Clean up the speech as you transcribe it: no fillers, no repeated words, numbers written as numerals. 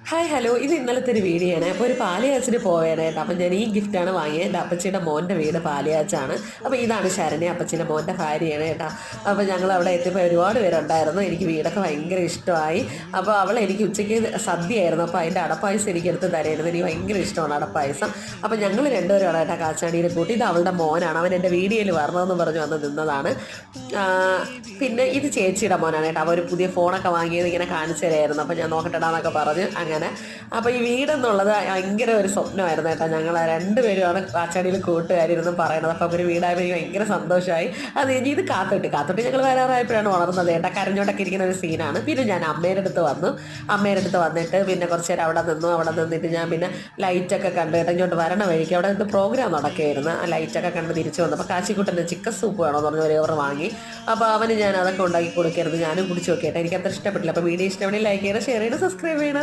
Hi hello, ഇത് ഇന്നലത്തെ ഒരു വീഡിയോ ആണ്. അപ്പോൾ ഒരു പാലുകാച്ചിന് പോവേനായിട്ട് അപ്പം ഞാൻ ഈ ഗിഫ്റ്റാണ് വാങ്ങിയത്. എൻ്റെ അപ്പച്ചിയുടെ മോൻ്റെ വീട് പാലുകാച്ചാണ്. അപ്പോൾ ഇതാണ് ശരണ്യ, അപ്പച്ചിൻ്റെ മോൻ്റെ ഭാര്യയാണ് കേട്ടോ. അപ്പോൾ ഞങ്ങൾ അവിടെ എത്തിയപ്പോൾ ഒരുപാട് പേരുണ്ടായിരുന്നു. എനിക്ക് വീടൊക്കെ ഭയങ്കര ഇഷ്ടമായി. അപ്പോൾ അവൾ എനിക്ക് ഉച്ചയ്ക്ക് സദ്യയായിരുന്നു, അപ്പോൾ അതിൻ്റെ അടപ്പായസം എനിക്ക് എടുത്ത് തരായിരുന്നു. എനിക്ക് ഭയങ്കര ഇഷ്ടമാണ് അടപ്പായസം. അപ്പോൾ ഞങ്ങൾ രണ്ടുപേരും കേട്ടോ കാച്ചാടിയിൽ കൂട്ടി. ഇത് അവളുടെ മോനാണ്, അവൻ എൻ്റെ വീഡിയോയിൽ വരണമെന്ന് പറഞ്ഞ് വന്ന് നിന്നതാണ്. പിന്നെ ഇത് ചേച്ചിയുടെ മോനാണ് കേട്ടോ. അവർ പുതിയ ഫോണൊക്കെ വാങ്ങിയത് ഇങ്ങനെ കാണിച്ചു തരായിരുന്നു. അപ്പോൾ ഞാൻ നോക്കട്ടെടാന്നൊക്കെ പറഞ്ഞ് അങ്ങനെ. അപ്പോൾ ഈ വീടെന്നുള്ളത് ഭയങ്കര ഒരു സ്വപ്നമായിരുന്നു കേട്ടോ. ഞങ്ങൾ രണ്ടുപേരുമാണ് കാച്ചാടിയിൽ കൂട്ടുകാരിരുന്ന് പറയണത്. അപ്പോൾ അവർ വീടായപ്പോൾ എനിക്ക് ഭയങ്കര സന്തോഷമായി. അത് കഴിഞ്ഞ് ഇത് കാത്തിട്ട് ഞങ്ങൾ വരാറായപ്പോഴാണ് വളർന്നത് കേട്ടോ. കരഞ്ഞോട്ടൊക്കെ ഇരിക്കുന്ന ഒരു സീനാണ്. പിന്നെ ഞാൻ അമ്മേൻ്റെ അടുത്ത് വന്നിട്ട് പിന്നെ കുറച്ച് നേരം അവിടെ നിന്നിട്ട് ഞാൻ പിന്നെ ലൈറ്റൊക്കെ കണ്ട് കേട്ടോ. ഇങ്ങോട്ട് വരണ വഴിക്ക് അവിടെ നിന്ന് പ്രോഗ്രാം നടക്കുകയായിരുന്നു. ആ ലൈറ്റൊക്കെ കണ്ട് തിരിച്ചു വന്നപ്പോൾ കാച്ചിക്കുട്ടൻ്റെ ചിക്കൻ സൂപ്പ് വേണമെന്ന് പറഞ്ഞ് ഒരു ഓവർ വാങ്ങി. അപ്പോൾ അവന് ഞാൻ അതൊക്കെ ഉണ്ടാക്കി കൊടുക്കരുത്, ഞാനും കുടിച്ച് നോക്കിയിട്ട് എനിക്കത്ര ഇഷ്ടപ്പെട്ടില്ല. അപ്പോൾ വീഡിയോ ഇഷ്ടപ്പെടുന്ന ലൈക്ക് ചെയ്യണം, ഷെയർ ചെയ്യണം, സബ്സ്ക്രൈബ് ചെയ്യണം.